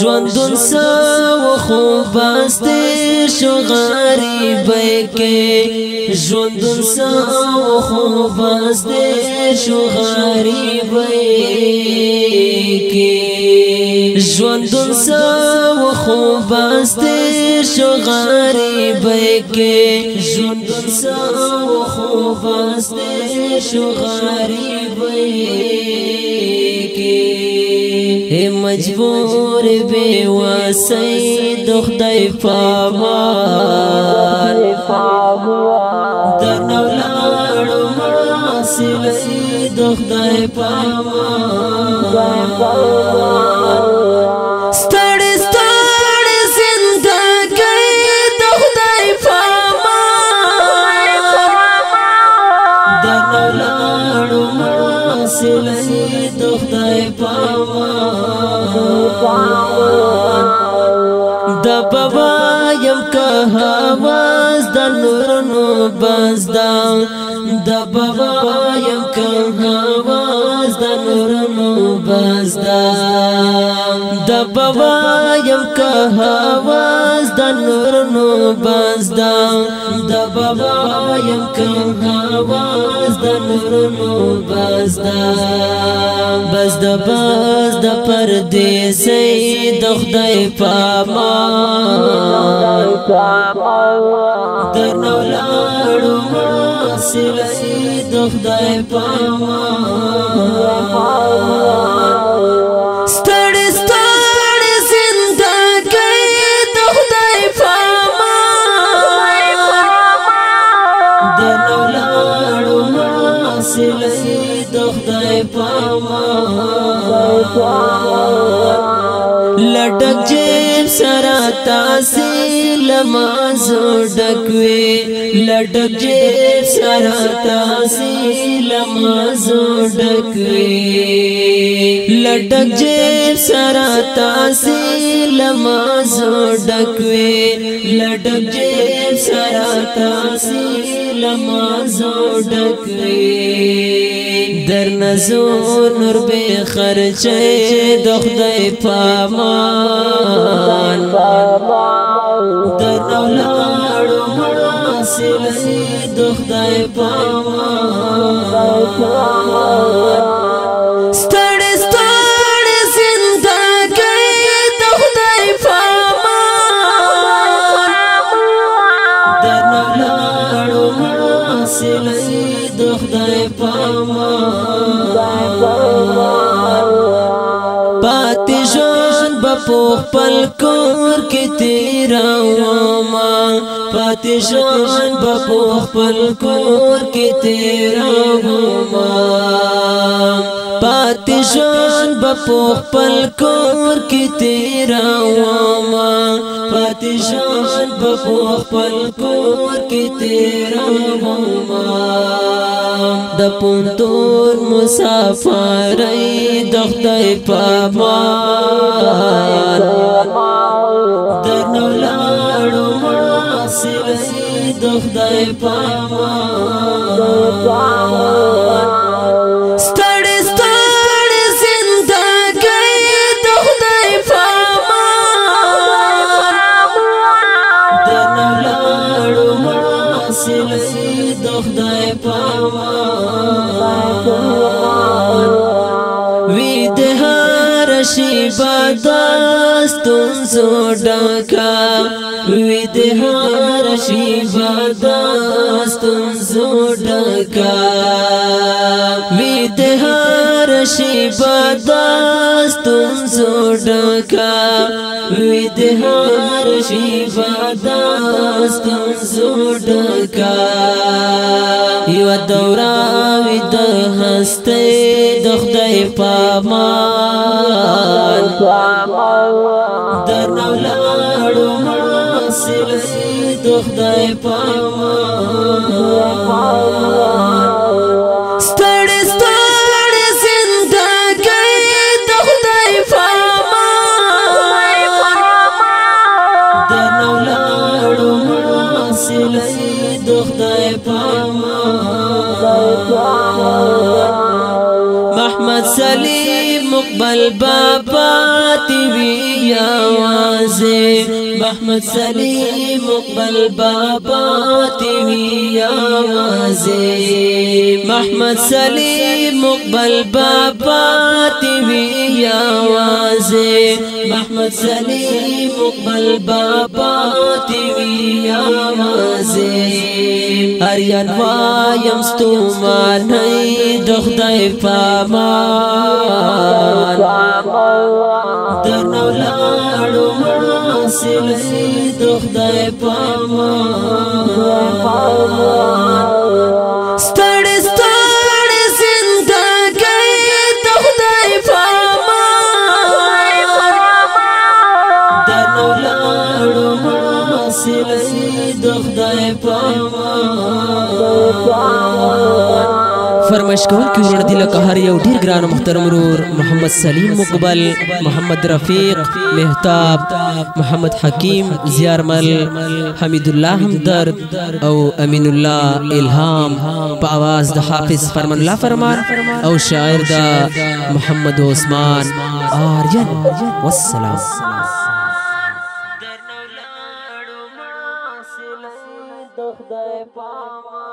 ژوندون سو خوب بسته شو غریبی کې ژوندون سو خوب بسته شو غریبی کې ژوندون سو خوب بسته شو غریبی کې ژوندون سو خوب بسته شو غریبی کې مجبور بے واسي د خدای پامان درنو لاړو مسلې د خدای پامان ستړي ستړي زندګي د خدای پامان درنو لاړو مسلې د خدای پامان د بابا یم که هواز د نورونو بزدا د بابا یم که هواز د نورونو بزدا د بابا یم که هواز د نورونو بزدا د بابا یم که هواز د نورونو بزدا بس د پردیسی د خدای پامان درنو لاړو مسلې د خدای پامان ستړي ستړي زندګي د خدای پامان درنو لاړو مسلې د خدای پامان لټک جیب سره تاسې لمازو ډکوي لټک جیب سره تاسې لمازو ډکوي لټک جیب سره تاسې لمازو ډکوي لټک جیب سره تاسې لمازو ډکوي در نزور نور بے خرچه د خدای پامان در نولاړو مسلې د خدای پامان ستړي ستړي زندګي د خدای پامان در نولاړو مسلې د خدای پامان پاتې ژوند به په خپل کور کې تېرومه پاتې ژوند به په خپل کور کې تېرومه پاتې ژوند به په خپل کور کې تېرومه پاتې ژوند به په خپل کور کې تېرومه د پونتور مسافرۍ د خدای پامان درنو لاړو مسلې د خدای پامان ستړي ستړي زندګي د خدای پامان درنو لاړو مسلې د خدای پامان وی د هر شیبه داستون زو ډکا وی د هر شیبه داستون زو ډکا وی د هر شیبه داستون زو ډکا وی د هر شیبه داستون زو ډکا یو دورا وی د هسته د خدای پامان درنو لاړو مسلې د خدای پامان ستړي ستړي زندګي د خدای پامان درنو لاړو مسلې د خدای پامان محمد سلیم مقبل بابا تیوی آوازے محمد سلیم مقبل بابا تیوی آوازے محمد سلیم مقبل بابا تیوی آوازے محمد سلیم مقبل بابا تیوی آوازے اریان وایم ستومان ہے دخدای پامان درنو لاړو حاصل دخدای پامان ستړي ستړي زندګۍ دخدای پامان درنو لاړو حاصل دخدای پامان فرمائش کول کی ورن دی لکه هر یو ډیر ګران محترم رور محمد سلیم مقبل محمد رفیق مهتاب محمد حکیم زیارمل حمید الله همدرد او امین الله الهام په आवाज د حافظ فرمان الله فرمان او شاعر د محمد عثمان آریان والسلام خدای پامان